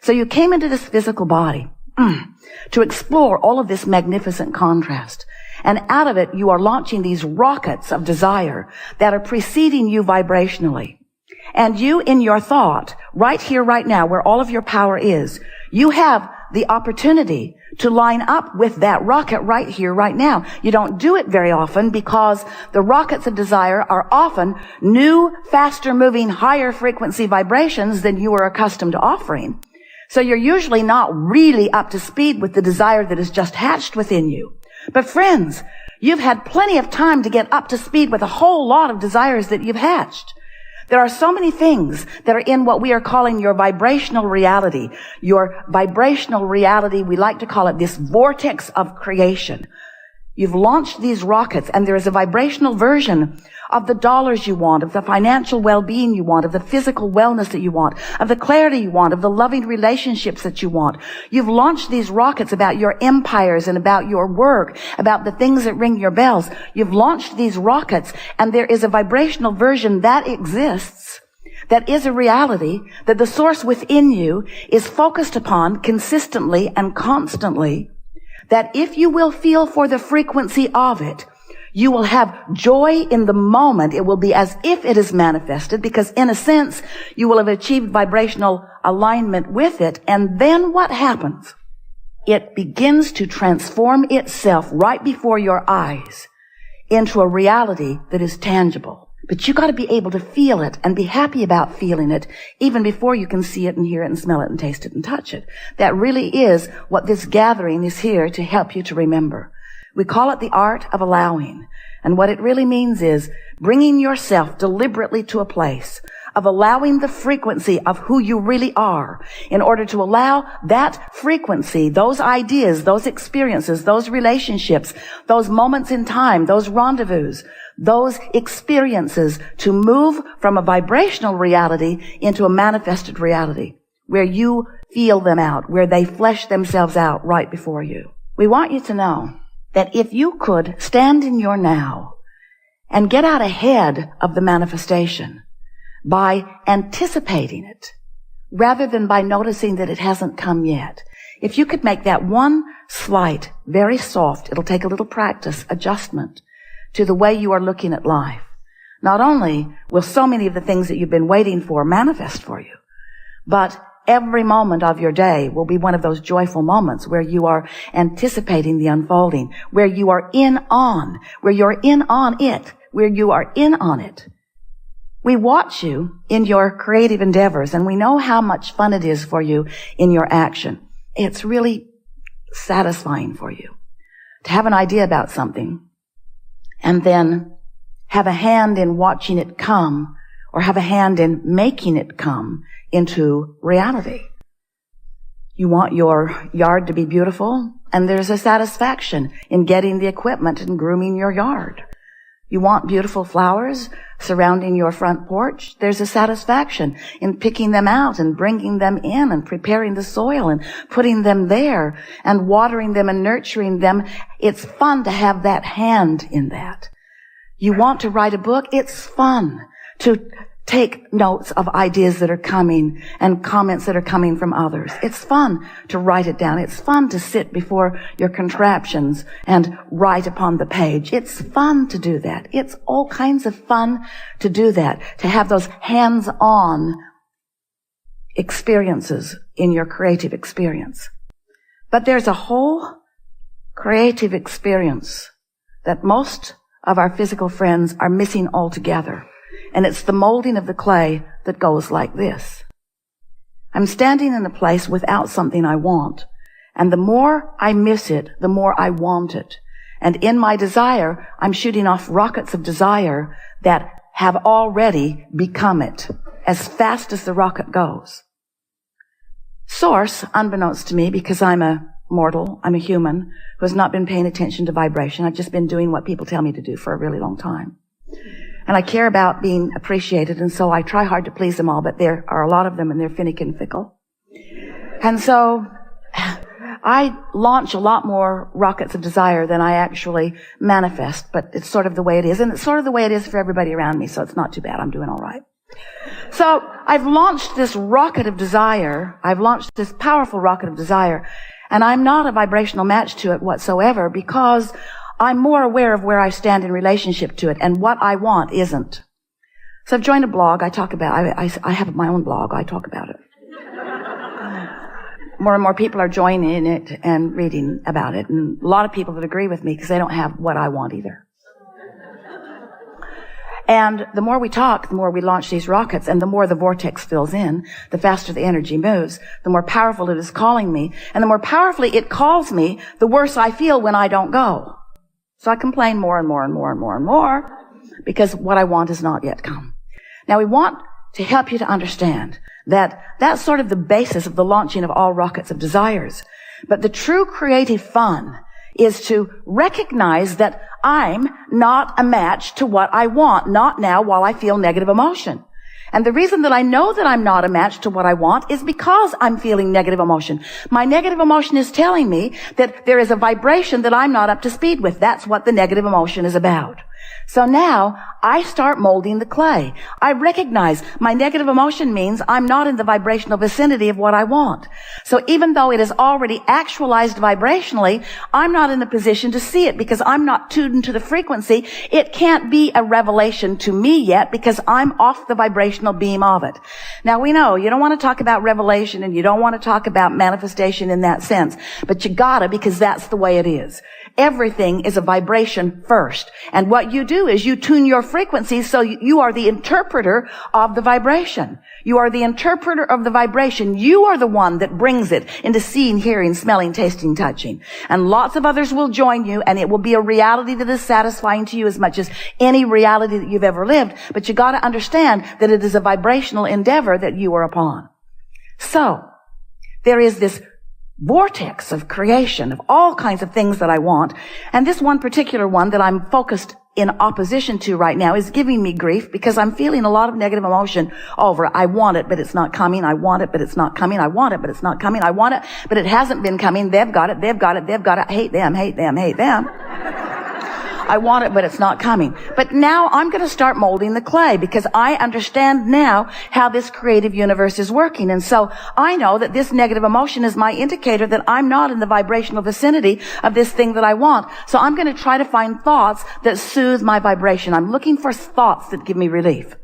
So you came into this physical body to explore all of this magnificent contrast. And out of it, you are launching these rockets of desire that are preceding you vibrationally. And you, in your thought, right here, right now, where all of your power is, you have the opportunity to line up with that rocket right here, right now. You don't do it very often because the rockets of desire are often new, faster moving, higher frequency vibrations than you are accustomed to offering. So you're usually not really up to speed with the desire that is just hatched within you. But friends, you've had plenty of time to get up to speed with a whole lot of desires that you've hatched. There are so many things that are in what we are calling your vibrational reality. Your vibrational reality, we like to call it this vortex of creation. You've launched these rockets, and there is a vibrational version of the dollars you want, of the financial well-being you want, of the physical wellness that you want, of the clarity you want, of the loving relationships that you want. You've launched these rockets about your empires and about your work, about the things that ring your bells. You've launched these rockets, and there is a vibrational version that exists, that is a reality, that the source within you is focused upon consistently and constantly, that if you will feel for the frequency of it, you will have joy in the moment. It will be as if it is manifested, because in a sense, you will have achieved vibrational alignment with it. And then what happens? It begins to transform itself right before your eyes into a reality that is tangible. But you got to be able to feel it and be happy about feeling it even before you can see it and hear it and smell it and taste it and touch it. That really is what this gathering is here to help you to remember. We call it the art of allowing. And what it really means is bringing yourself deliberately to a place of allowing the frequency of who you really are in order to allow that frequency, those ideas, those experiences, those relationships, those moments in time, those rendezvous, those experiences to move from a vibrational reality into a manifested reality where you feel them out, where they flesh themselves out right before you. We want you to know that if you could stand in your now and get out ahead of the manifestation by anticipating it rather than by noticing that it hasn't come yet, if you could make that one slight, very soft, it'll take a little practice, adjustment to the way you are looking at life, not only will so many of the things that you've been waiting for manifest for you, but every moment of your day will be one of those joyful moments where you are anticipating the unfolding, where you are in on, where you're in on it, where you are in on it. We watch you in your creative endeavors, and we know how much fun it is for you in your action. It's really satisfying for you to have an idea about something and then have a hand in watching it come, or have a hand in making it come into reality. You want your yard to be beautiful, and there's a satisfaction in getting the equipment and grooming your yard. You want beautiful flowers surrounding your front porch. There's a satisfaction in picking them out and bringing them in and preparing the soil and putting them there and watering them and nurturing them. It's fun to have that hand in that. You want to write a book. It's fun to take notes of ideas that are coming and comments that are coming from others. It's fun to write it down. It's fun to sit before your contraptions and write upon the page. It's fun to do that. It's all kinds of fun to do that, to have those hands-on experiences in your creative experience. But there's a whole creative experience that most of our physical friends are missing altogether. And it's the molding of the clay that goes like this. I'm standing in a place without something I want. And the more I miss it, the more I want it. And in my desire, I'm shooting off rockets of desire that have already become it as fast as the rocket goes. Source, unbeknownst to me, because I'm a mortal, I'm a human who has not been paying attention to vibration. I've just been doing what people tell me to do for a really long time. And I care about being appreciated, and so I try hard to please them all, but there are a lot of them, and they're finicky and fickle. And so I launch a lot more rockets of desire than I actually manifest, but it's sort of the way it is, and it's sort of the way it is for everybody around me, so it's not too bad. I'm doing all right. So I've launched this rocket of desire. I've launched this powerful rocket of desire, and I'm not a vibrational match to it whatsoever because I'm more aware of where I stand in relationship to it, and what I want isn't. So I've joined a blog. I talk about, I have my own blog. I talk about it. More and more people are joining it and reading about it, and a lot of people that agree with me because they don't have what I want either. And the more we talk, the more we launch these rockets, and the more the vortex fills in, the faster the energy moves, the more powerful it is calling me, and the more powerfully it calls me, the worse I feel when I don't go. So I complain more and more and more and more and more because what I want has not yet come. Now we want to help you to understand that that's sort of the basis of the launching of all rockets of desires. But the true creative fun is to recognize that I'm not a match to what I want, not now while I feel negative emotion. And the reason that I know that I'm not a match to what I want is because I'm feeling negative emotion. My negative emotion is telling me that there is a vibration that I'm not up to speed with. That's what the negative emotion is about. So now I start molding the clay. I recognize my negative emotion means I'm not in the vibrational vicinity of what I want. So even though it is already actualized vibrationally, I'm not in a position to see it because I'm not tuned into the frequency. It can't be a revelation to me yet because I'm off the vibrational beam of it. Now we know you don't want to talk about revelation and you don't want to talk about manifestation in that sense, but you gotta because that's the way it is. Everything is a vibration first. And what you do is you tune your frequency so you are the interpreter of the vibration. You are the interpreter of the vibration. You are the one that brings it into seeing, hearing, smelling, tasting, touching. And lots of others will join you, and it will be a reality that is satisfying to you as much as any reality that you've ever lived. But you got to understand that it is a vibrational endeavor that you are upon. So there is this vortex of creation of all kinds of things that I want. And this one particular one that I'm focused in opposition to right now is giving me grief because I'm feeling a lot of negative emotion over it. I want it, but it's not coming. I want it, but it's not coming. I want it, but it's not coming. I want it, but it hasn't been coming. They've got it. They've got it. They've got it. Hate them, hate them, hate them. I want it, but it's not coming. But now I'm going to start molding the clay because I understand now how this creative universe is working. And so I know that this negative emotion is my indicator that I'm not in the vibrational vicinity of this thing that I want. So I'm going to try to find thoughts that soothe my vibration. I'm looking for thoughts that give me relief.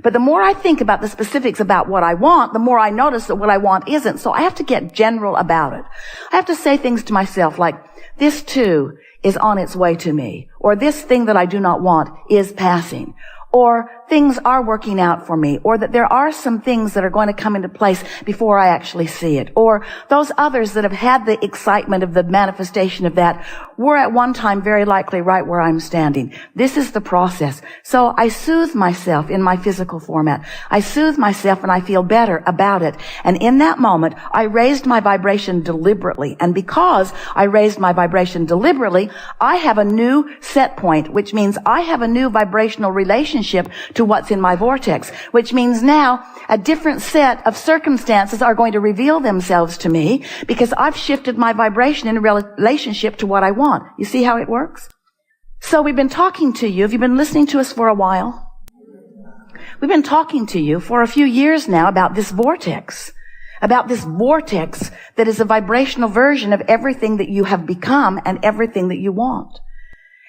But the more I think about the specifics about what I want, the more I notice that what I want isn't. So I have to get general about it. I have to say things to myself like, this too is on its way to me, or this thing that I do not want is passing, or things are working out for me, or that there are some things that are going to come into place before I actually see it, or those others that have had the excitement of the manifestation of that were at one time very likely right where I'm standing. This is the process. So I soothe myself in my physical format. I soothe myself and I feel better about it. And in that moment, I raised my vibration deliberately. And because I raised my vibration deliberately, I have a new set point, which means I have a new vibrational relationship to what's in my vortex, which means now a different set of circumstances are going to reveal themselves to me because I've shifted my vibration in relationship to what I want. You see how it works? So we've been talking to you. Have you been listening to us for a while? We've been talking to you for a few years now about this vortex that is a vibrational version of everything that you have become and everything that you want.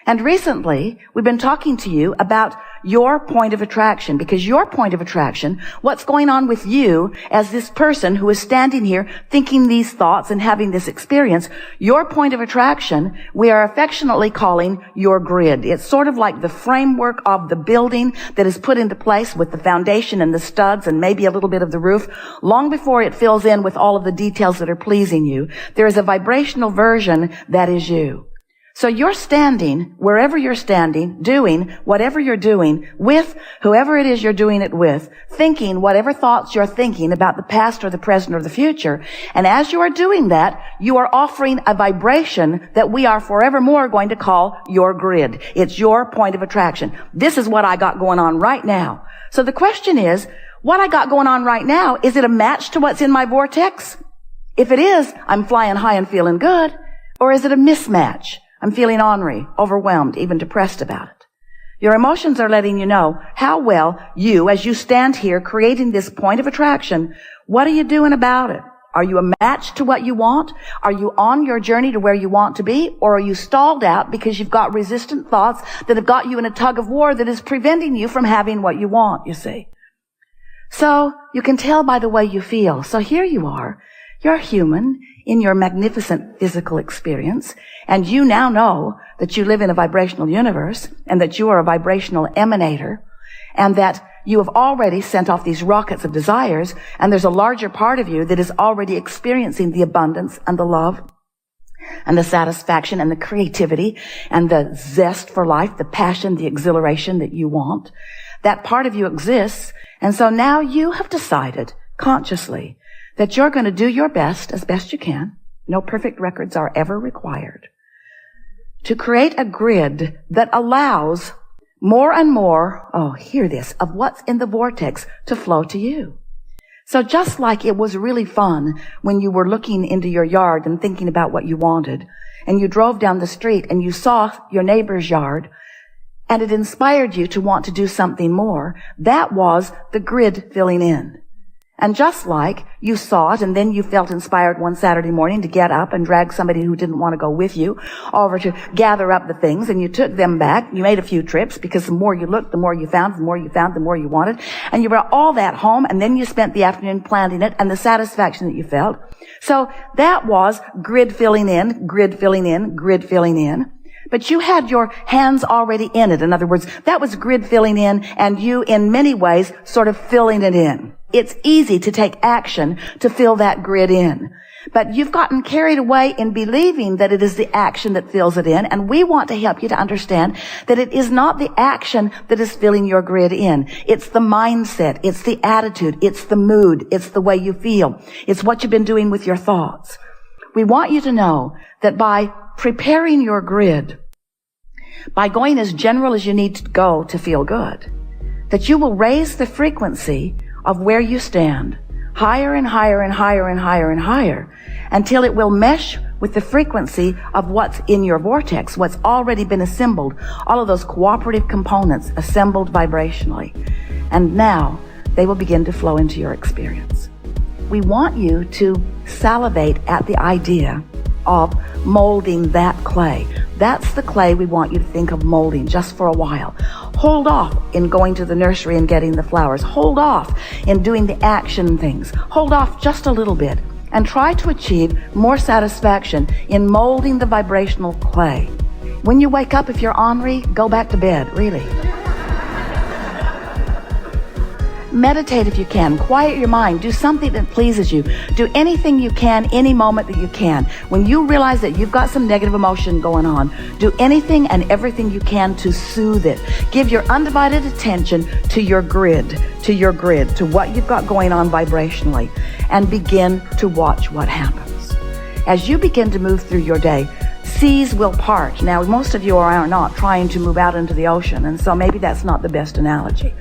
And recently, we've been talking to you about your point of attraction, because your point of attraction, what's going on with you as this person who is standing here thinking these thoughts and having this experience, your point of attraction, we are affectionately calling your grid. It's sort of like the framework of the building that is put into place with the foundation and the studs and maybe a little bit of the roof. Long before it fills in with all of the details that are pleasing you, there is a vibrational version that is you. So you're standing, wherever you're standing, doing whatever you're doing, with whoever it is you're doing it with, thinking whatever thoughts you're thinking about the past or the present or the future. And as you are doing that, you are offering a vibration that we are forevermore going to call your grid. It's your point of attraction. This is what I got going on right now. So the question is, what I got going on right now, is it a match to what's in my vortex? If it is, I'm flying high and feeling good. Or is it a mismatch? I'm feeling ornery, overwhelmed, even depressed about it. Your emotions are letting you know how well you, as you stand here creating this point of attraction, what are you doing about it? Are you a match to what you want? Are you on your journey to where you want to be? Or are you stalled out because you've got resistant thoughts that have got you in a tug of war that is preventing you from having what you want, you see? So you can tell by the way you feel. So here you are. You're human in your magnificent physical experience, and you now know that you live in a vibrational universe and that you are a vibrational emanator, and that you have already sent off these rockets of desires, and there's a larger part of you that is already experiencing the abundance and the love and the satisfaction and the creativity and the zest for life, the passion, the exhilaration that you want. That part of you exists, and so now you have decided consciously that you're going to do your best as best you can. No perfect records are ever required. To create a grid that allows more and more, hear this, of what's in the vortex to flow to you. So just like it was really fun when you were looking into your yard and thinking about what you wanted, and you drove down the street and you saw your neighbor's yard, and it inspired you to want to do something more, that was the grid filling in. And just like you saw it and then you felt inspired one Saturday morning to get up and drag somebody who didn't want to go with you over to gather up the things, and you took them back. You made a few trips because the more you looked, the more you found, the more you found, the more you wanted. And you brought all that home, and then you spent the afternoon planting it and the satisfaction that you felt. So that was grid filling in, grid filling in, grid filling in. But you had your hands already in it. In other words, that was grid filling in, and you, in many ways, sort of filling it in. It's easy to take action to fill that grid in. But you've gotten carried away in believing that it is the action that fills it in, and we want to help you to understand that it is not the action that is filling your grid in. It's the mindset, it's the attitude, it's the mood, it's the way you feel. It's what you've been doing with your thoughts. We want you to know that by preparing your grid, by going as general as you need to go to feel good, that you will raise the frequency of where you stand higher and higher and higher and higher and higher until it will mesh with the frequency of what's in your vortex, what's already been assembled, all of those cooperative components assembled vibrationally. And now they will begin to flow into your experience. We want you to salivate at the idea of molding that clay. That's the clay we want you to think of molding just for a while. Hold off in going to the nursery and getting the flowers. Hold off in doing the action things. Hold off just a little bit and try to achieve more satisfaction in molding the vibrational clay. When you wake up, if you're ornery, go back to bed, really. Meditate if you can. Quiet your mind. Do something that pleases you. Do anything you can, any moment that you can. When you realize that you've got some negative emotion going on, do anything and everything you can to soothe it. Give your undivided attention to your grid, to what you've got going on vibrationally, and begin to watch what happens. As you begin to move through your day, seas will part. Now, most of you are not trying to move out into the ocean, and so maybe that's not the best analogy.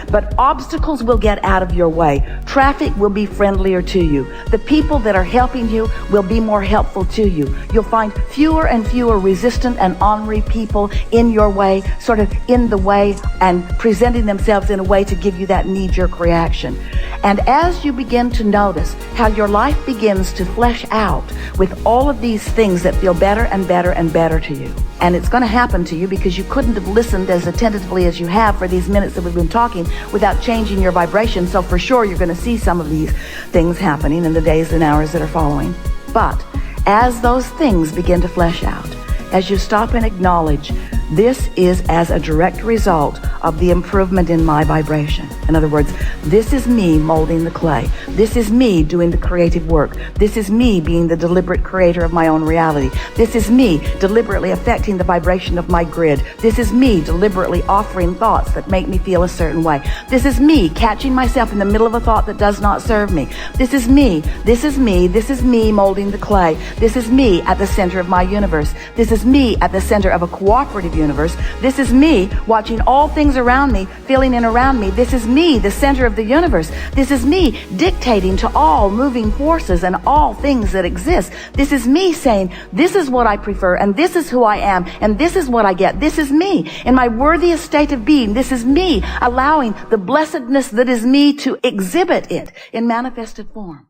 But obstacles will get out of your way. Traffic will be friendlier to you. The people that are helping you will be more helpful to you. You'll find fewer and fewer resistant and ornery people in your way, sort of in the way and presenting themselves in a way to give you that knee-jerk reaction. And as you begin to notice how your life begins to flesh out with all of these things that feel better and better and better to you, and it's going to happen to you because you couldn't have listened as attentively as you have for these minutes that we've been talking without changing your vibration. So for sure you're going to see some of these things happening in the days and hours that are following. But as those things begin to flesh out, as you stop and acknowledge, this is as a direct result of the improvement in my vibration. In other words, this is me molding the clay. This is me doing the creative work. This is me being the deliberate creator of my own reality. This is me deliberately affecting the vibration of my grid. This is me deliberately offering thoughts that make me feel a certain way. This is me catching myself in the middle of a thought that does not serve me. This is me. This is me. This is me molding the clay. This is me at the center of my universe. This is me at the center of a cooperative universe. This is me watching all things around me, feeling in around me. This is me, the center of the universe. This is me dictating to all moving forces and all things that exist. This is me saying, this is what I prefer, and this is who I am, and this is what I get. This is me in my worthiest state of being. This is me allowing the blessedness that is me to exhibit it in manifested form.